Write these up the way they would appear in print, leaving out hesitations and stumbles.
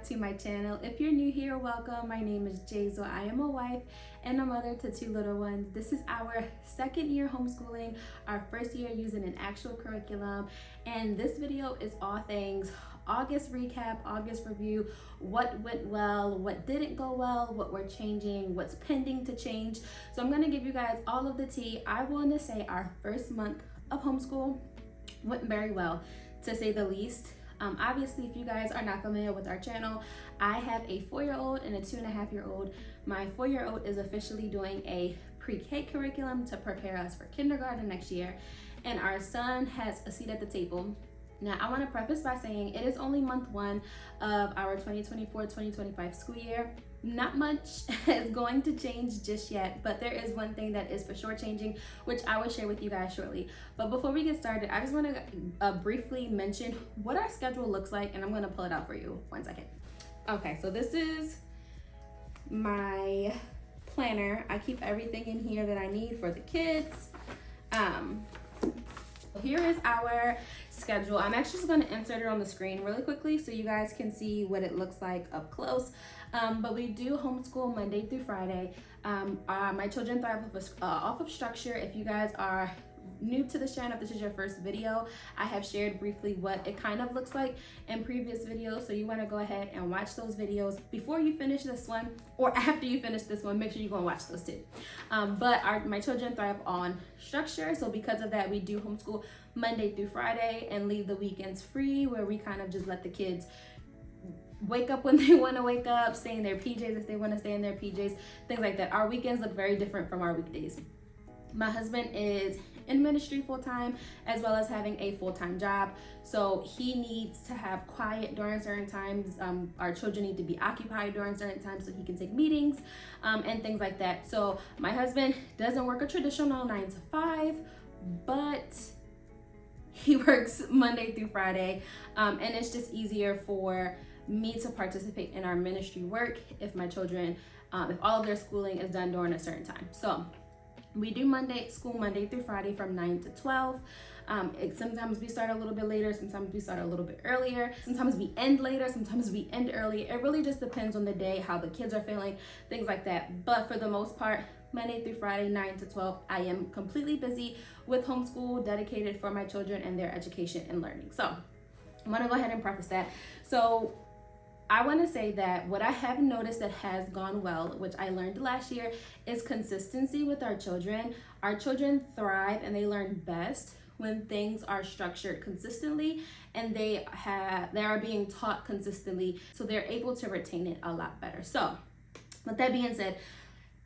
to my channel. If you're new here, welcome. My name is Jazel. I am a wife and a mother to two little ones. This is our second year homeschooling, our first year using an actual curriculum, and this video is all things August recap, August review, what went well, what didn't go well, what we're changing, what's pending to change. So I'm going to give you guys all of the tea. I want to say our first month of homeschool went very well, to say the least. Obviously, if you guys are not familiar with our channel, I have a 4-year-old and a 2.5-year-old. My 4-year-old is officially doing a pre-K curriculum to prepare us for kindergarten next year, and our son has a seat at the table. Now, I want to preface by saying it is only month one of our 2024-2025 school year. Not much is going to change just yet, but there is one thing that is for sure changing, which I will share with you guys shortly. But before we get started, I just want to briefly mention what our schedule looks like, and I'm going to pull it out for you. 1 second. Okay, so this is my planner. I keep everything in here that I need for the kids. Here is our schedule. I'm actually just going to insert it on the screen really quickly so you guys can see what it looks like up close. But we do homeschool Monday through Friday. My children thrive off of structure. If you guys are new to this channel, if this is your first video, I have shared briefly what it kind of looks like in previous videos. So you want to go ahead and watch those videos before you finish this one, or after you finish this one. Make sure you go and watch those too. My children thrive on structure, so because of that, we do homeschool Monday through Friday and leave the weekends free, where we kind of just let the kids wake up when they want to wake up, stay in their PJs if they want to stay in their PJs, things like that. Our weekends look very different from our weekdays. My husband is in ministry full-time, as well as having a full-time job, so he needs to have quiet during certain times. Our children need to be occupied during certain times so he can take meetings and things like that. So my husband doesn't work a traditional 9 to 5, but he works Monday through Friday, and it's just easier for me to participate in our ministry work if my children, if all of their schooling is done during a certain time. So we do school Monday through Friday from 9 to 12. Sometimes we start a little bit later, sometimes we start a little bit earlier, sometimes we end later, sometimes we end early. It really just depends on the day, how the kids are feeling, things like that. But for the most part, Monday through Friday, 9 to 12, I am completely busy with homeschool, dedicated for my children and their education and learning. So I'm gonna go ahead and preface that. So I want to say that what I have noticed that has gone well, which I learned last year, is consistency with our children. Our children thrive and they learn best when things are structured consistently and they are being taught consistently, so they're able to retain it a lot better. So with that being said,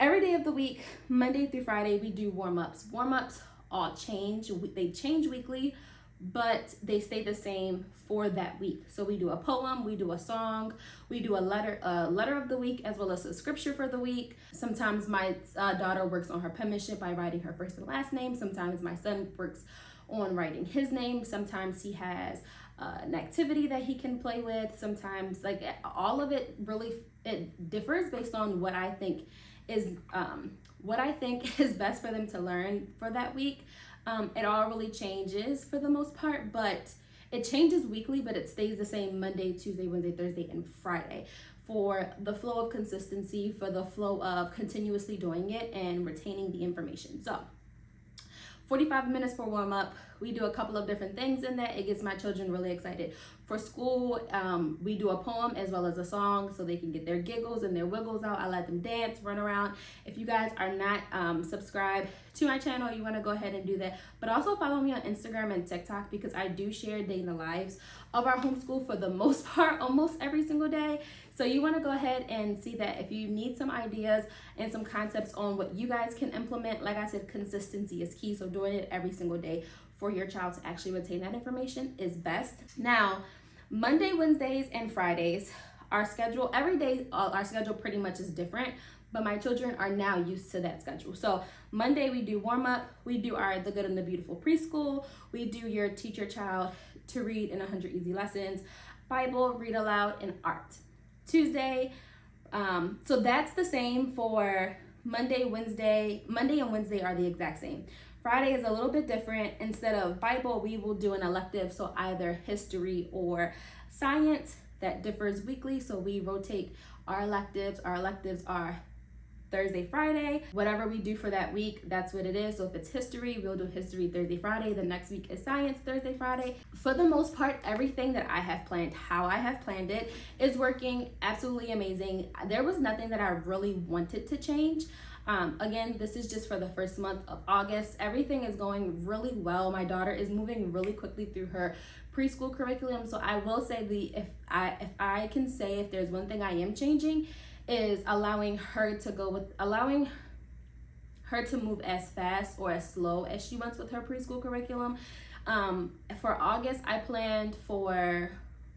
every day of the week, Monday through Friday, we do warm-ups. Warm-ups all change. They change weekly, but they stay the same for that week. So we do a poem, we do a song, we do a letter of the week, as well as a scripture for the week. Sometimes my daughter works on her penmanship by writing her first and last name. Sometimes my son works on writing his name. Sometimes he has an activity that he can play with. Sometimes, like, all of it really, it differs based on what I think is best for them to learn for that week. It all really changes for the most part, but it changes weekly, but it stays the same Monday, Tuesday, Wednesday, Thursday, and Friday, for the flow of consistency, for the flow of continuously doing it and retaining the information. So 45 minutes for warm up. We do a couple of different things in that. It gets my children really excited for school. We do a poem as well as a song so they can get their giggles and their wiggles out. I let them dance, run around. If you guys are not subscribed to my channel, you want to go ahead and do that. But also follow me on Instagram and TikTok, because I do share day in the lives of our homeschool for the most part, almost every single day. So you want to go ahead and see that. If you need some ideas and some concepts on what you guys can implement, like I said, consistency is key. So doing it every single day for your child to actually retain that information is best. Now, Monday, Wednesdays, and Fridays, our schedule, every day, our schedule pretty much is different, but my children are now used to that schedule. So Monday, we do warm up, we do our The Good and the Beautiful preschool, we do your Teach Your Child to Read in 100 Easy Lessons, Bible, read aloud, and art. Tuesday, so that's the same for Monday and Wednesday are the exact same. Friday is a little bit different. Instead of Bible, we will do an elective, so either history or science. that differs weekly. So we rotate our electives. Our electives are Thursday, Friday. Whatever we do for that week, that's what it is. So if it's history, we'll do history Thursday, Friday. The next week is science Thursday, Friday. For the most part, everything that I have planned, how I have planned it, is working absolutely amazing. There was nothing that I really wanted to change. Again, this is just for the first month of August. Everything is going really well. My daughter is moving really quickly through her preschool curriculum. So I will say if I can say if there's one thing I am changing, is allowing her to move as fast or as slow as she wants with her preschool curriculum. For August, I planned for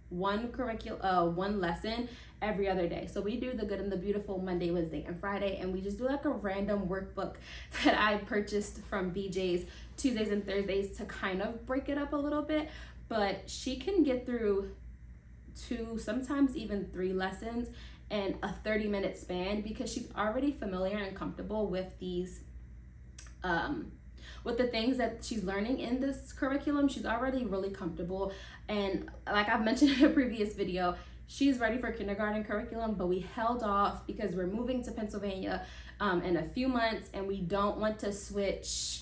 one lesson every other day. So we do the Good and the Beautiful Monday, Wednesday, and Friday, and we just do like a random workbook that I purchased from BJ's Tuesdays and Thursdays to kind of break it up a little bit. But she can get through 2, sometimes even 3 lessons in a 30-minute span because she's already familiar and comfortable with these with the things that she's learning in this curriculum. She's already really comfortable, and like I've mentioned in a previous video, she's ready for kindergarten curriculum, but we held off because we're moving to Pennsylvania in a few months, and we don't want to switch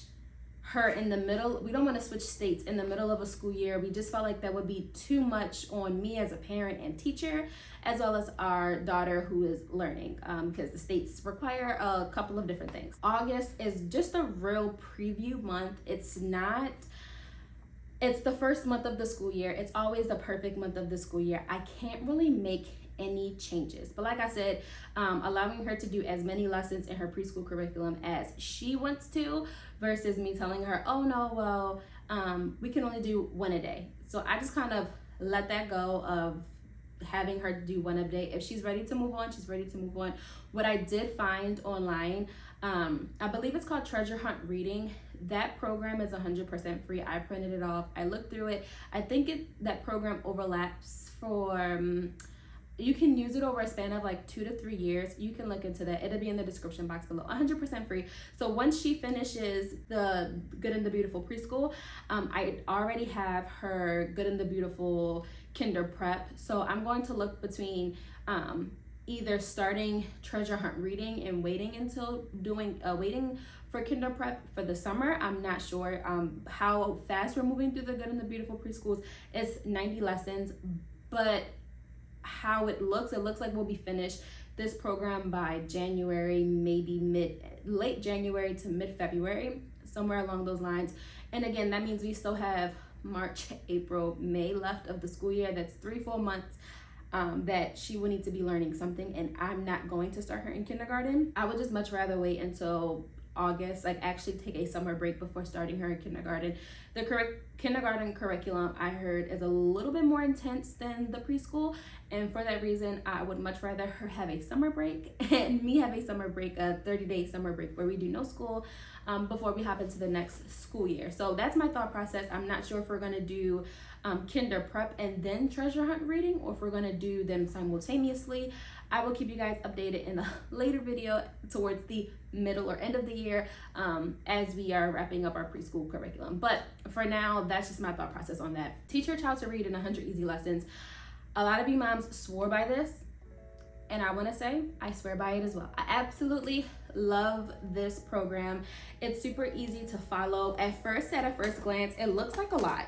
her in the middle. We don't want to switch states in the middle of a school year. We just felt like that would be too much on me as a parent and teacher, as well as our daughter who is learning, because the states require a couple of different things. August is just a real preview month. It's the first month of the school year. It's always the perfect month of the school year. I can't really make any changes, but like I said, allowing her to do as many lessons in her preschool curriculum as she wants to, versus me telling her, oh no, well, we can only do 1 a day. So I just kind of let that go of having her do 1 a day. If she's ready to move on, she's ready to move on. What I did find online, I believe it's called Treasure Hunt Reading. That program is 100% free. I printed it off. I looked through it. I think that program overlaps for you can use it over a span of like 2 to 3 years. You can look into that. It'll be in the description box below. 100% free. So once she finishes the Good and the Beautiful preschool, I already have her Good and the Beautiful Kinder Prep. So I'm going to look between either starting Treasure Hunt Reading and waiting until waiting for Kinder Prep for the summer. I'm not sure how fast we're moving through the Good and the Beautiful preschools. It's 90 lessons, but how it looks like we'll be finished this program by January, maybe late January to mid-February, somewhere along those lines. And again, that means we still have March, April, May left of the school year. That's 3 full months that she will need to be learning something, and I'm not going to start her in kindergarten. I would just much rather wait until August, like actually take a summer break before starting her in kindergarten. The kindergarten curriculum, I heard, is a little bit more intense than the preschool, and for that reason, I would much rather her have a summer break and me have a summer break, a 30-day summer break where we do no school before we hop into the next school year. So that's my thought process. I'm not sure if we're gonna do Kinder Prep and then Treasure Hunt Reading, or if we're gonna do them simultaneously. I will keep you guys updated in a later video towards the middle or end of the year as we are wrapping up our preschool curriculum. But for now, that's just my thought process on that. Teach your child to read in 100 easy lessons. A lot of you moms swore by this, and I want to say I swear by it as well. I absolutely love this program. It's super easy to follow. At first glance, it looks like a lot.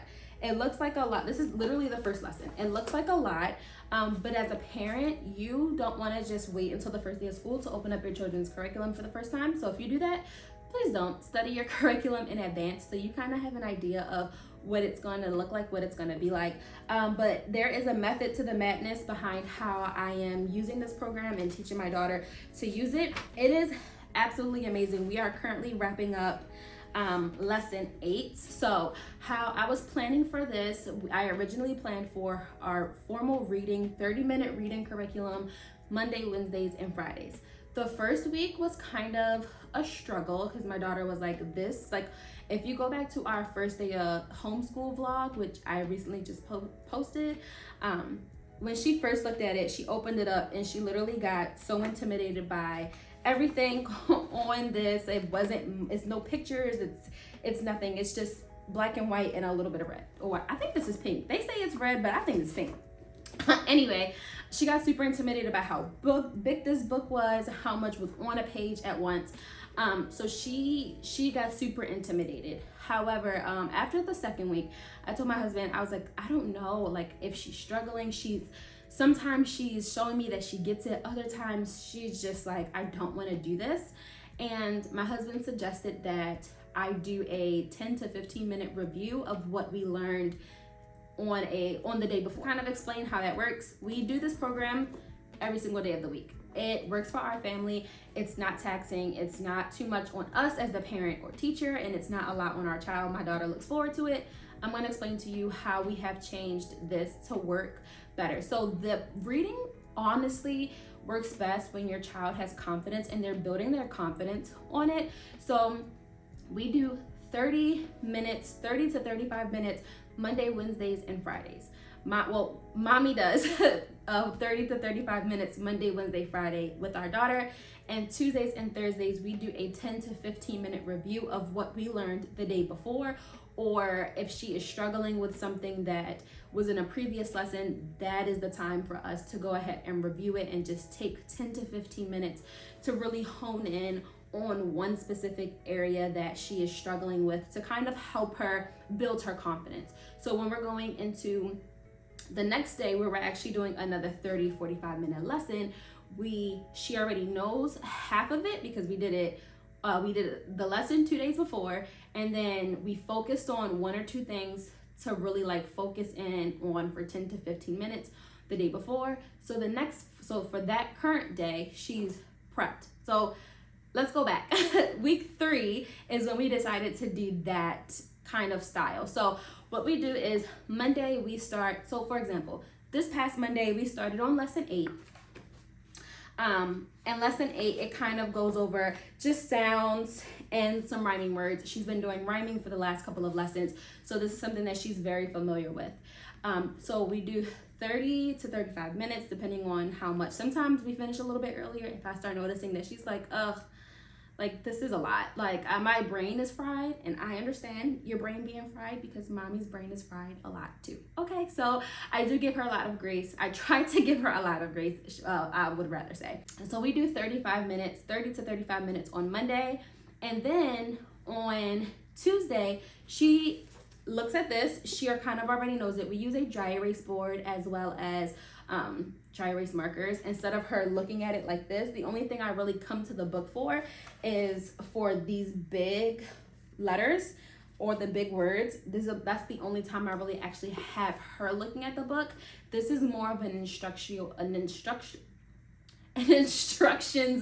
This is literally the first lesson. It looks like a lot, but as a parent, you don't want to just wait until the first day of school to open up your children's curriculum for the first time. So if you do that, please don't. Study your curriculum in advance so you kind of have an idea of what it's going to look like, what it's going to be like. But there is a method to the madness behind how I am using this program and teaching my daughter to use it. It is absolutely amazing. We are currently wrapping up lesson 8. So how I was planning for this, I originally planned for our formal reading, 30-minute reading curriculum, Monday, Wednesdays, and Fridays. The first week was kind of a struggle because my daughter was like this. Like, if you go back to our first day of homeschool vlog, which I recently just posted, when she first looked at it, she opened it up and she literally got so intimidated by everything on this. It's no pictures, it's nothing. It's just black and white and a little bit of red. Or I think this is pink. They say it's red, but I think it's pink. Anyway, she got super intimidated about how big this book was, how much was on a page at once. So she got super intimidated. However, after the second week, I told my husband, I was like, I don't know, like if she's struggling. Sometimes she's showing me that she gets it. Other times she's just like, I don't want to do this. And my husband suggested that I do a 10 to 15 minute review of what we learned on the day before. Kind of explain how that works. We do this program every single day of the week. It works for our family. It's not taxing. It's not too much on us as the parent or teacher, and it's not a lot on our child. My daughter looks forward to it. I'm going to explain to you how we have changed this to work better. So the reading honestly works best when your child has confidence and they're building their confidence on it. So we do 30 to 35 minutes Monday, Wednesdays, and Fridays. Mommy does 30 to 35 minutes Monday, Wednesday, Friday with our daughter. And Tuesdays and Thursdays, we do a 10 to 15 minute review of what we learned the day before. Or if she is struggling with something that was in a previous lesson, that is the time for us to go ahead and review it and just take 10 to 15 minutes to really hone in on one specific area that she is struggling with to kind of help her build her confidence. So when we're going into the next day where we're actually doing another 45 minute lesson, she already knows half of it because we did the lesson 2 days before, and then we focused on one or two things to really like focus in on for 10 to 15 minutes the day before. So for that current day, she's prepped. So let's go back. Week 3 is when we decided to do that kind of style. So what we do is Monday we start. So for example, this past Monday we started on lesson 8. And lesson 8, it kind of goes over just sounds and some rhyming words. She's been doing rhyming for the last couple of lessons, so this is something that she's very familiar with. So we do 30 to 35 minutes depending on how much. Sometimes we finish a little bit earlier if I start noticing that she's like, ugh, like this is a lot. Like my brain is fried, and I understand your brain being fried because mommy's brain is fried a lot too. Okay, so I do give her a lot of grace. I try to give her a lot of grace, I would rather say. And so we do 30 to 35 minutes on Monday. And then on Tuesday, she looks at this. She kind of already knows it. We use a dry erase board as well as dry erase markers. Instead of her looking at it like this, the only thing I really come to the book for is for these big letters or the big words. That's the only time I really actually have her looking at the book. This is more of an instructions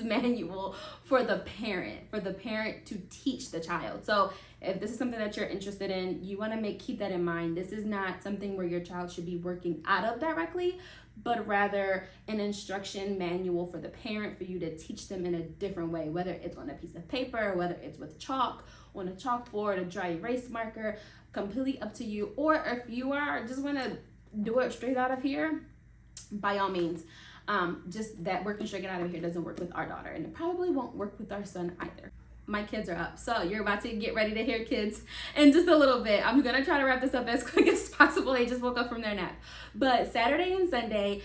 manual for the parent to teach the child. So if this is something that you're interested in, you want to keep that in mind. This is not something where your child should be working out of directly, but rather an instruction manual for the parent for you to teach them in a different way, whether it's on a piece of paper, whether it's with chalk, on a chalkboard, a dry erase marker, completely up to you. Or if you just want to do it straight out of here, by all means. Just that working straight out of here doesn't work with our daughter, and it probably won't work with our son either. My kids are up, so you're about to get ready to hear kids in just a little bit. I'm gonna try to wrap this up as quick as possible. They just woke up from their nap. But Saturday and Sunday,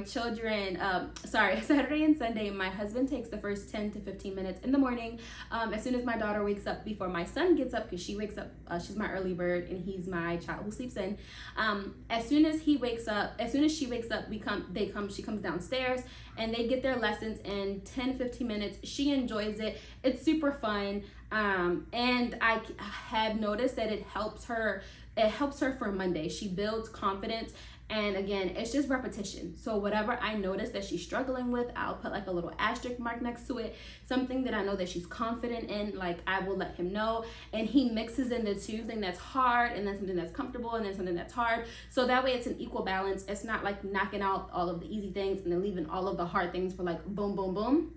Saturday and Sunday, my husband takes the first 10 to 15 minutes in the morning. As soon as my daughter wakes up, before my son gets up, because she wakes up, she's my early bird, and he's my child who sleeps in. As soon as she wakes up, she comes downstairs, and they get their lessons in 10, 15 minutes. She enjoys it. It's super fun. And I have noticed that it helps her for Monday. She builds confidence. And again, it's just repetition. So whatever I notice that she's struggling with, I'll put like a little asterisk mark next to it. Something that I know that she's confident in, like I will let him know. And he mixes in the two, something that's hard and then something that's comfortable and then something that's hard. So that way it's an equal balance. It's not like knocking out all of the easy things and then leaving all of the hard things for like boom, boom, boom.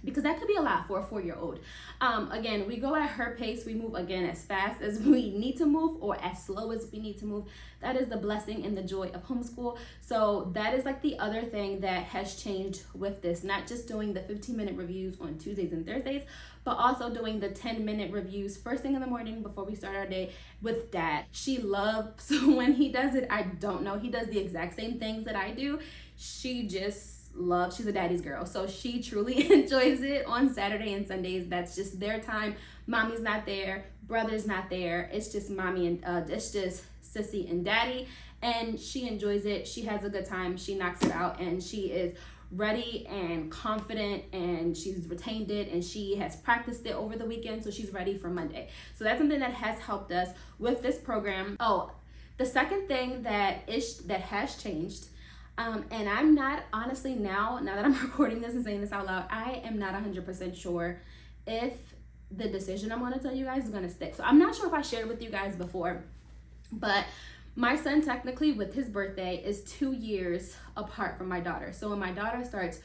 because that could be a lot for a 4-year-old. Again, we go at her pace. We move again as fast as we need to move or as slow as we need to move. That is the blessing and the joy of homeschool. So that is like the other thing that has changed with this, not just doing the 15-minute reviews on Tuesdays and Thursdays, but also doing the 10-minute reviews first thing in the morning before we start our day with Dad. She loves when he does it. I don't know, he does the exact same things that I do. She just loves, she's a daddy's girl, so she truly enjoys it on Saturday and Sundays. That's just their time. Mommy's not there, brother's not there, it's just mommy and it's just sissy and daddy, and she enjoys it. She has a good time, she knocks it out, and she is ready and confident, and she's retained it, and she has practiced it over the weekend, so she's ready for Monday. So that's something that has helped us with this program. Oh, the second thing that has changed, and I'm not, honestly, now that I'm recording this and saying this out loud, I am not 100% sure if the decision I'm going to tell you guys is going to stick. So I'm not sure if I shared with you guys before, but my son technically with his birthday is 2 years apart from my daughter. So when my daughter starts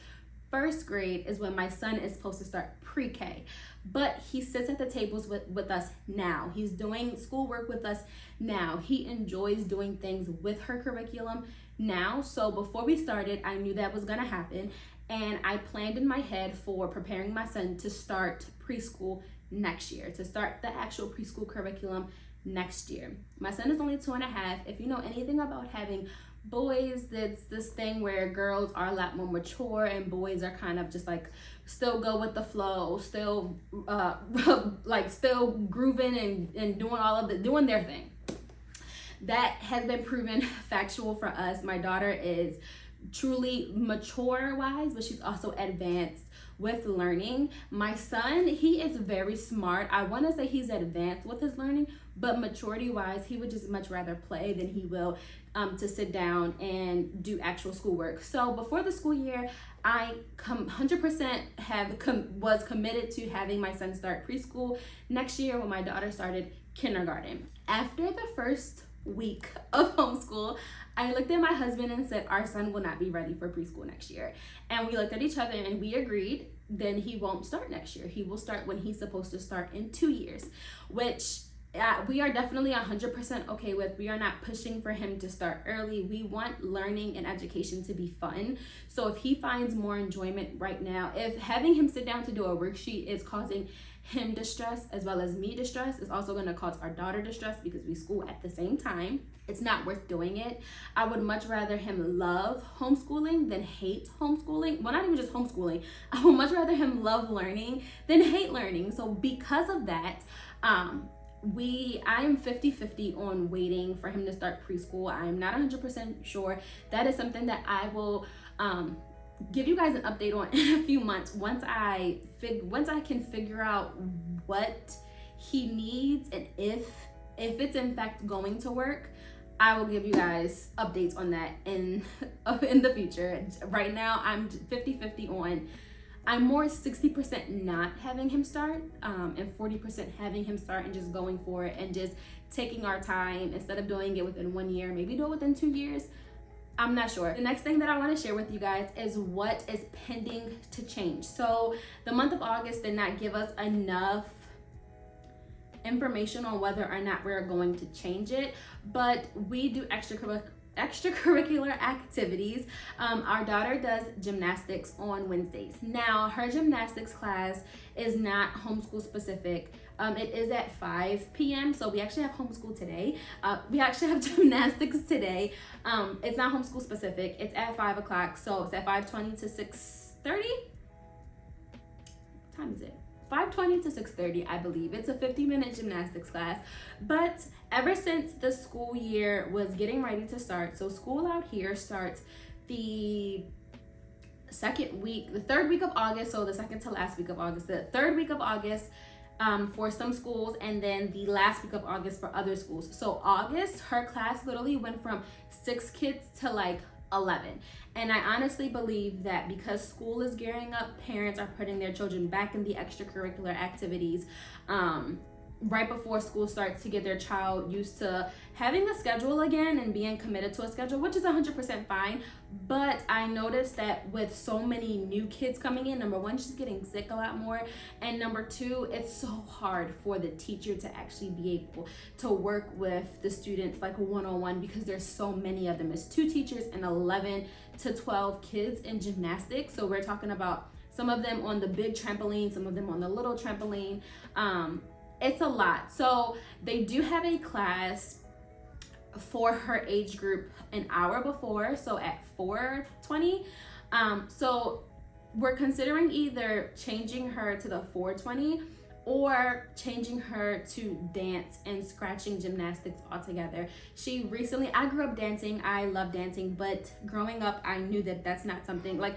first grade is when my son is supposed to start pre-K. But he sits at the tables with us now. He's doing schoolwork with us now. He enjoys doing things with her curriculum now. So before we started, I knew that was gonna happen, and I planned in my head for preparing my son to start preschool next year, to start the actual preschool curriculum next year. My son is only 2.5. If you know anything about having boys, that's this thing where girls are a lot more mature and boys are kind of just like still go with the flow, still like still grooving and doing all of doing their thing. That has been proven factual for us. My daughter is truly mature wise, but she's also advanced with learning. My son, he is very smart. I want to say he's advanced with his learning, but maturity wise, he would just much rather play than he will to sit down and do actual schoolwork. So before the school year, I 100% was committed to having my son start preschool next year when my daughter started kindergarten. After the first week of homeschool, I looked at my husband and said, our son will not be ready for preschool next year. And we looked at each other and we agreed, then he won't start next year. He will start when he's supposed to start in 2 years, which we are definitely 100% okay with. We are not pushing for him to start early. We want learning and education to be fun. So if he finds more enjoyment right now, if having him sit down to do a worksheet is causing him distress as well as me distress, it's also going to cause our daughter distress because we school at the same time, it's not worth doing it. I would much rather him love homeschooling than hate homeschooling. Well, not even just homeschooling. I would much rather him love learning than hate learning. So because of that, I am 50-50 on waiting for him to start preschool. I'm not 100% sure. That is something that I will give you guys an update on in a few months once I can figure out what he needs, and if it's in fact going to work, I will give you guys updates on that in the future. Right now I'm 50-50 on, I'm more 60% not having him start and 40% having him start and just going for it and just taking our time instead of doing it within 1 year, maybe do it within 2 years. I'm not sure. The next thing that I want to share with you guys is what is pending to change. So the month of August did not give us enough information on whether or not we're going to change it, but we do extracurricular activities. Our daughter does gymnastics on Wednesdays. Now her gymnastics class is not homeschool specific. It is at 5 p.m. So we actually have homeschool today. We actually have gymnastics today. It's not homeschool specific. It's at 5 o'clock. So it's at 5:20 to 6:30. What time is it? 5:20 to 6:30, I believe. It's a 50-minute gymnastics class. But ever since the school year was getting ready to start, so school out here starts the third week of August, so the second to last week of August, the third week of August for some schools, and then the last week of August for other schools. So August, her class literally went from 6 kids to like 11. And I honestly believe that because school is gearing up, parents are putting their children back in the extracurricular activities right before school starts to get their child used to having a schedule again and being committed to a schedule, which is 100% fine. But I noticed that with so many new kids coming in, number one, she's getting sick a lot more, and number two, it's so hard for the teacher to actually be able to work with the students like one-on-one because there's so many of them. It's 2 teachers and 11 to 12 kids in gymnastics. So we're talking about some of them on the big trampoline, some of them on the little trampoline. It's a lot. So they do have a class for her age group an hour before, so at 4:20. So we're considering either changing her to the 4:20 or changing her to dance and scratching gymnastics altogether. I grew up dancing, I love dancing, but growing up I knew that that's not something like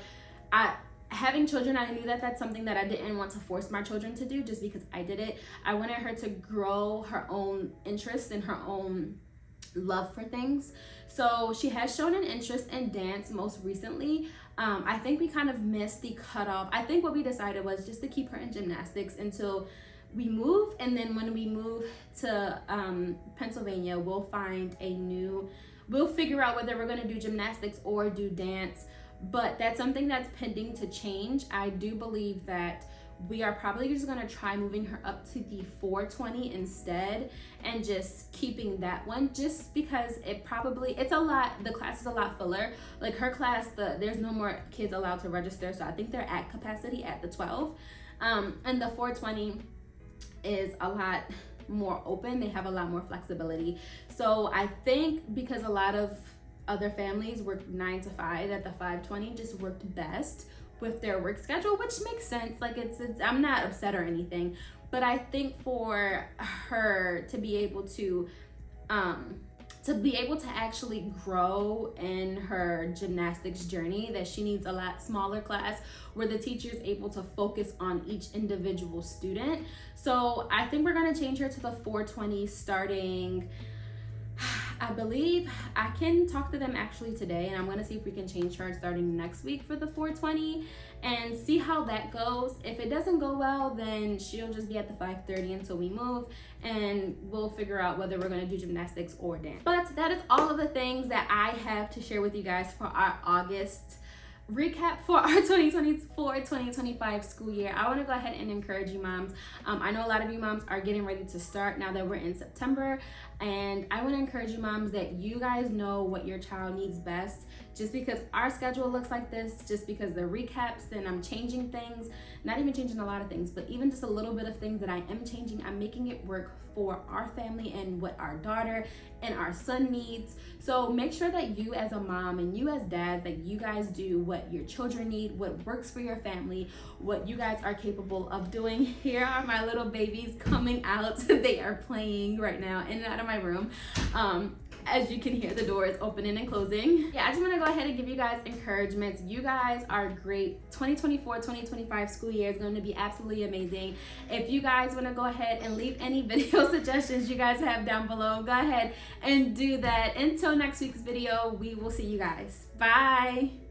having children, I knew that that's something that I didn't want to force my children to do just because I did it. I wanted her to grow her own interest and her own love for things. So she has shown an interest in dance most recently. I think we kind of missed the cutoff. I think what we decided was just to keep her in gymnastics until we move, and then when we move to Pennsylvania, we'll figure out whether we're going to do gymnastics or do dance. But that's something that's pending to change. I do believe that we are probably just going to try moving her up to the 4:20 instead and just keeping that one, just because it's a lot, the class is a lot fuller. Like her class, there's no more kids allowed to register, so I think they're at capacity at the 12. And the 4:20 is a lot more open. They have a lot more flexibility. So I think because a lot of other families work 9 to 5, that the 5:20 just worked best with their work schedule, which makes sense. Like it's I'm not upset or anything, but I think for her to be able to actually grow in her gymnastics journey, that she needs a lot smaller class where the teacher is able to focus on each individual student. So I think we're going to change her to the 4:20 starting, I believe I can talk to them actually today, and I'm going to see if we can change her starting next week for the 4:20 and see how that goes. If it doesn't go well, then she'll just be at the 5:30 until we move, and we'll figure out whether we're going to do gymnastics or dance. But that is all of the things that I have to share with you guys for our August recap for our 2024-2025 school year. I want to go ahead and encourage you moms. I know a lot of you moms are getting ready to start now that we're in September, and I want to encourage you moms that you guys know what your child needs best. Just because our schedule looks like this, just because the recaps and I'm changing things, not even changing a lot of things, but even just a little bit of things that I am changing, I'm making it work for our family and what our daughter and our son needs. So make sure that you as a mom and you as dad, that you guys do what your children need, what works for your family, what you guys are capable of doing. Here are my little babies coming out. They are playing right now in and out of my room. As you can hear, the door is opening and closing. Yeah, I just want to go ahead and give you guys encouragements. You guys are great. 2024-2025 school year is going to be absolutely amazing. If you guys want to go ahead and leave any video suggestions you guys have down below, go ahead and do that. Until next week's video, we will see you guys. Bye.